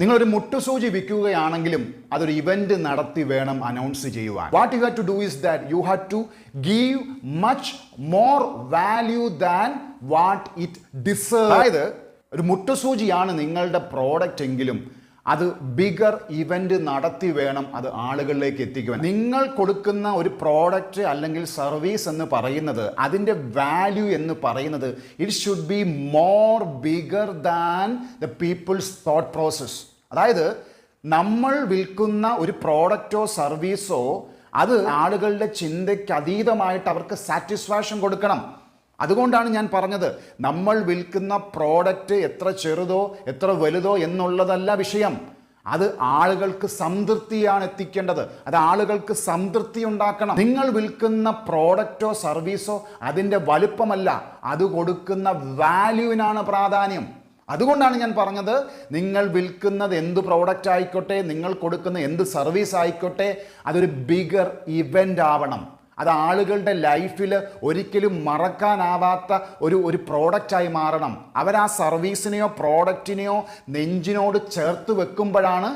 നിങ്ങളൊരു മുട്ടുസൂചി വിൽക്കുകയാണെങ്കിലും അതൊരു ഇവന്റ് നടത്തി വേണം അനൗൺസ് ചെയ്യുവാൻ. What you have to do is that you have to give much more value than what it deserve. അതായത് ഒരു മുട്ടുസൂചിയാണ് നിങ്ങളുടെ പ്രോഡക്റ്റ് എങ്കിലും അത് ബിഗർ ഇവന്റ് നടത്തി വേണം അത് ആളുകളിലേക്ക് എത്തിക്കുവാൻ. നിങ്ങൾ കൊടുക്കുന്ന ഒരു പ്രോഡക്റ്റ് അല്ലെങ്കിൽ സർവീസ് എന്ന് പറയുന്നത്, അതിൻ്റെ വാല്യൂ എന്ന് പറയുന്നത്, it should be more bigger than the people's thought process. അതായത് നമ്മൾ വിൽക്കുന്ന ഒരു പ്രോഡക്റ്റോ സർവീസോ അത് ആളുകളുടെ ചിന്തയ്ക്ക് അതീതമായിട്ട് അവർക്ക് സാറ്റിസ്ഫാക്ഷൻ കൊടുക്കണം. അതുകൊണ്ടാണ് ഞാൻ പറഞ്ഞത്, നമ്മൾ വിൽക്കുന്ന പ്രോഡക്റ്റ് എത്ര ചെറുതോ എത്ര വലുതോ എന്നുള്ളതല്ല വിഷയം. അത് ആളുകൾക്ക് സംതൃപ്തിയാണ് എത്തിക്കേണ്ടത്. അത് ആളുകൾക്ക് സംതൃപ്തി ഉണ്ടാക്കണം. നിങ്ങൾ വിൽക്കുന്ന പ്രോഡക്റ്റോ സർവീസോ അതിൻ്റെ വലുപ്പമല്ല, അത് കൊടുക്കുന്ന വാല്യൂവിനാണ് പ്രാധാന്യം. അതുകൊണ്ടാണ് ഞാൻ പറഞ്ഞത്, നിങ്ങൾ വിൽക്കുന്നത് എന്ത് പ്രോഡക്റ്റ് ആയിക്കോട്ടെ, നിങ്ങൾ കൊടുക്കുന്ന എന്ത് സർവീസ് ആയിക്കോട്ടെ, അതൊരു ബിഗർ ഇവൻ്റ് ആവണം. അത് ആളുകളുടെ ലൈഫിൽ ഒരിക്കലും മറക്കാനാവാത്ത ഒരു പ്രോഡക്റ്റായി മാറണം. അവർ ആ സർവീസിനെയോ പ്രോഡക്റ്റിനെയോ നെഞ്ചിനോട് ചേർത്ത് വെക്കുമ്പോഴാണ്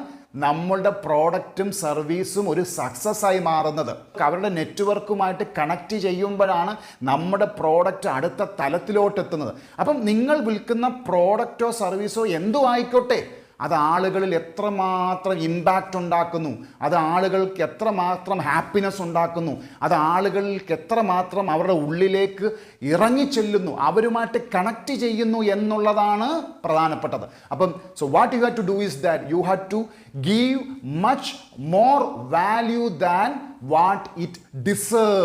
നമ്മളുടെ പ്രോഡക്റ്റും സർവീസും ഒരു സക്സസ് ആയി മാറുന്നത്. അവരുടെ നെറ്റ്വർക്കുമായിട്ട് കണക്ട് ചെയ്യുമ്പോഴാണ് നമ്മുടെ പ്രോഡക്റ്റ് അടുത്ത തലത്തിലോട്ട് എത്തുന്നത്. അപ്പം നിങ്ങൾ വിൽക്കുന്ന പ്രോഡക്റ്റോ സർവീസോ എന്തോ ആയിക്കോട്ടെ, അത് ആളുകളിൽ എത്രമാത്രം ഇമ്പാക്റ്റ് ഉണ്ടാക്കുന്നു, അത് ആളുകൾക്ക് എത്രമാത്രം ഹാപ്പിനെസ് ഉണ്ടാക്കുന്നു, അത് ആളുകൾക്ക് എത്രമാത്രം അവരുടെ ഉള്ളിലേക്ക് ഇറങ്ങിച്ചെല്ലുന്നു, അവരുമായിട്ട് കണക്ട് ചെയ്യുന്നു എന്നുള്ളതാണ് പ്രധാനപ്പെട്ടത്. അപ്പം so what you have to do is that you have to give much more value than what it deserve.